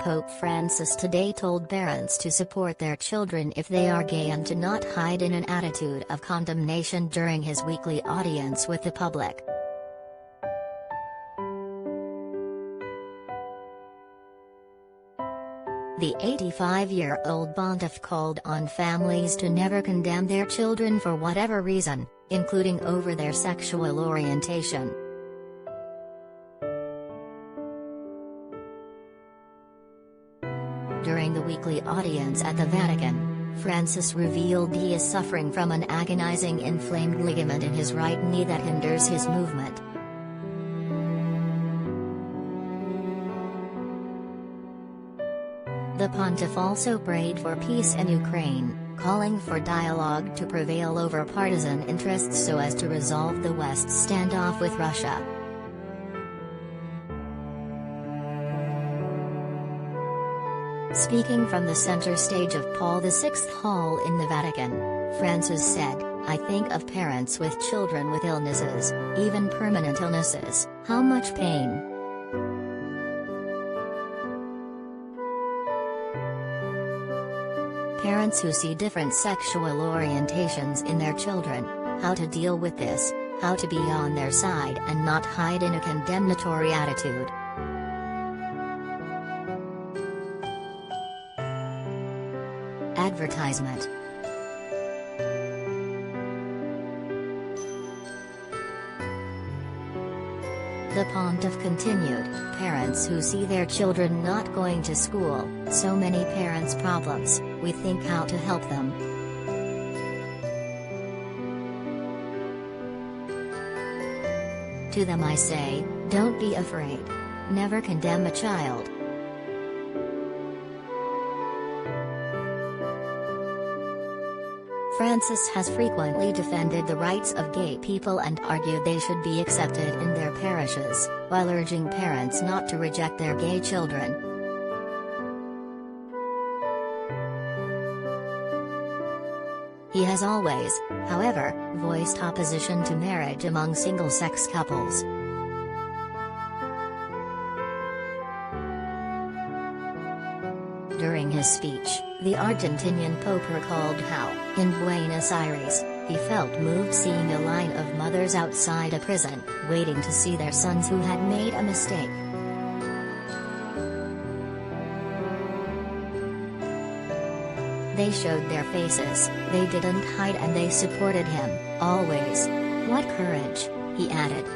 Pope Francis today told parents to support their children if they are gay and to not hide in an attitude of condemnation during his weekly audience with the public. The 85-year-old pontiff called on families to never condemn their children for whatever reason, including over their sexual orientation. During the weekly audience at the Vatican, Francis revealed he is suffering from an agonizing inflamed ligament in his right knee that hinders his movement. The pontiff also prayed for peace in Ukraine, calling for dialogue to prevail over partisan interests so as to resolve the West's standoff with Russia. Speaking from the center stage of Paul VI Hall in the Vatican, Francis said, "I think of parents with children with illnesses, even permanent illnesses, how much pain. Parents who see different sexual orientations in their children, how to deal with this, how to be on their side and not hide in a condemnatory attitude." Advertisement. The pontiff continued, "Parents who see their children not going to school, so many parents' problems, we think how to help them. To them I say, don't be afraid. Never condemn a child. Francis has frequently defended the rights of gay people and argued they should be accepted in their parishes, while urging parents not to reject their gay children. He has always, however, voiced opposition to marriage among single-sex couples. During his speech, the Argentinian Pope recalled how, in Buenos Aires, he felt moved seeing a line of mothers outside a prison, waiting to see their sons who had made a mistake. They showed their faces, they didn't hide and they supported him, always. What courage, he added.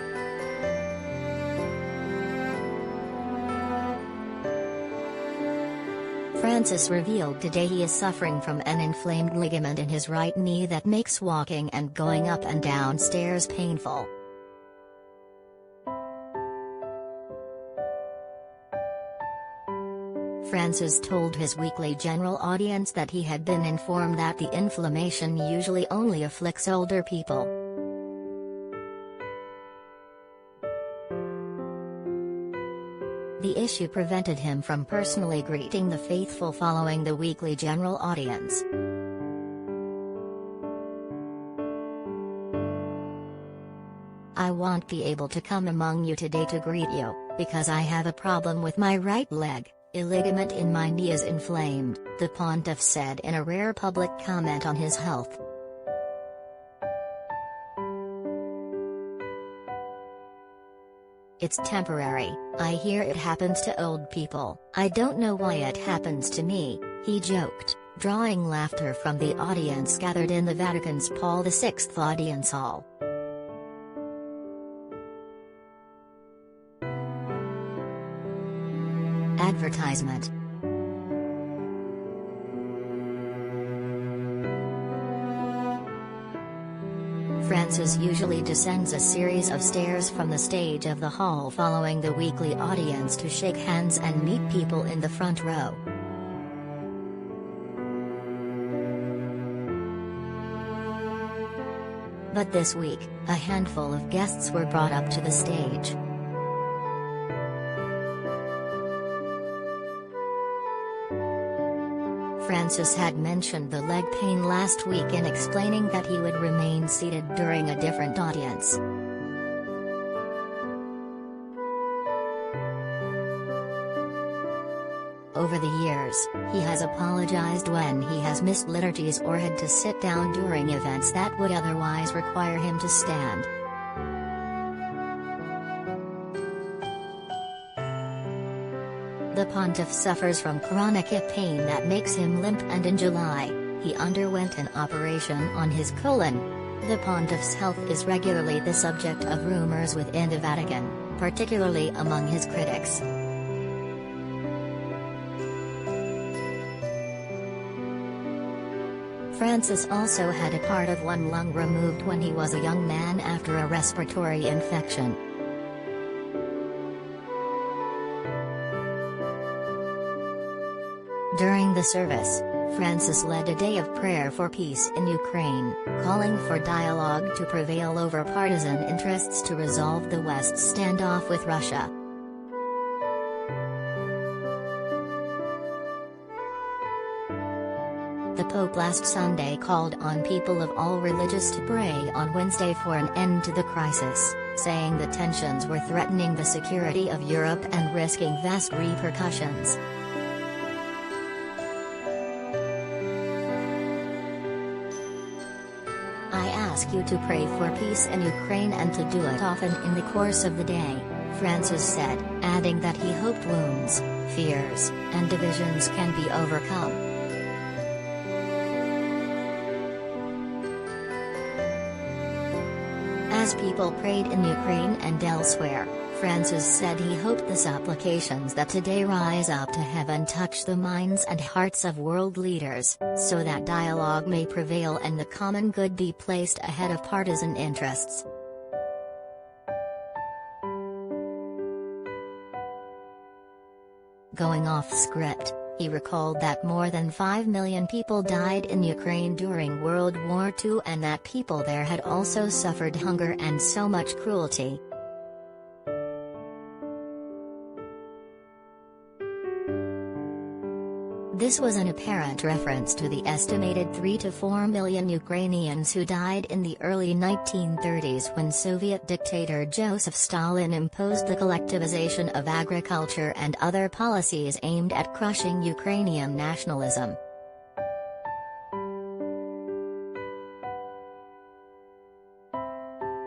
Francis revealed today he is suffering from an inflamed ligament in his right knee that makes walking and going up and down stairs painful. Francis told his weekly general audience that he had been informed that the inflammation usually only afflicts older people. The issue prevented him from personally greeting the faithful following the weekly general audience. I won't be able to come among you today to greet you, because I have a problem with my right leg, a ligament in my knee is inflamed, the pontiff said in a rare public comment on his health. It's temporary, I hear it happens to old people, I don't know why it happens to me, he joked, drawing laughter from the audience gathered in the Vatican's Paul VI audience hall. Advertisement. Francis usually descends a series of stairs from the stage of the hall following the weekly audience to shake hands and meet people in the front row. But this week, a handful of guests were brought up to the stage. Francis had mentioned the leg pain last week in explaining that he would remain seated during a different audience. over the years, he has apologized when he has missed liturgies or had to sit down during events that would otherwise require him to stand. The pontiff suffers from chronic hip pain that makes him limp, and in July, he underwent an operation on his colon. The pontiff's health is regularly the subject of rumors within the Vatican, particularly among his critics. Francis also had a part of one lung removed when he was a young man after a respiratory infection. During the service, Francis led a day of prayer for peace in Ukraine, calling for dialogue to prevail over partisan interests to resolve the West's standoff with Russia. The Pope last Sunday called on people of all religions to pray on Wednesday for an end to the crisis, saying the tensions were threatening the security of Europe and risking vast repercussions. "I ask you to pray for peace in Ukraine and to do it often in the course of the day," Francis said, adding that he hoped wounds, fears, and divisions can be overcome. As people prayed in Ukraine and elsewhere, Francis said he hoped the supplications that today rise up to heaven touch the minds and hearts of world leaders, so that dialogue may prevail and the common good be placed ahead of partisan interests. Going off script, he recalled that more than 5 million people died in Ukraine during World War II and that people there had also suffered hunger and so much cruelty. This was an apparent reference to the estimated 3 to 4 million Ukrainians who died in the early 1930s when Soviet dictator Joseph Stalin imposed the collectivization of agriculture and other policies aimed at crushing Ukrainian nationalism.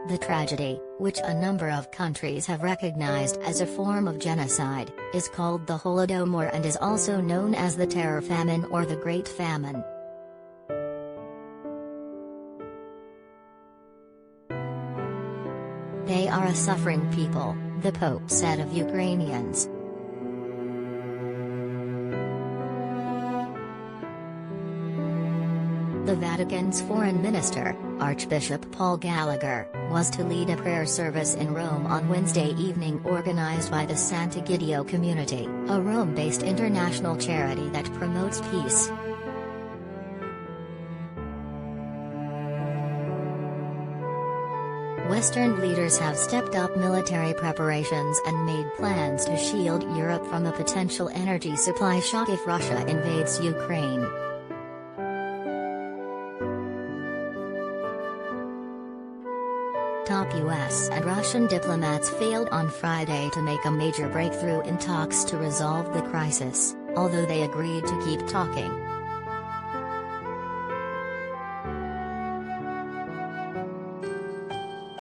The tragedy, which a number of countries have recognized as a form of genocide, is called the Holodomor and is also known as the Terror Famine or the Great Famine. They are a suffering people, the Pope said of Ukrainians. The Vatican's foreign minister, Archbishop Paul Gallagher, was to lead a prayer service in Rome on Wednesday evening organized by the Sant'Egidio community, a Rome-based international charity that promotes peace. Western leaders have stepped up military preparations and made plans to shield Europe from a potential energy supply shock if Russia invades Ukraine. Top US and Russian diplomats failed on Friday to make a major breakthrough in talks to resolve the crisis, although they agreed to keep talking.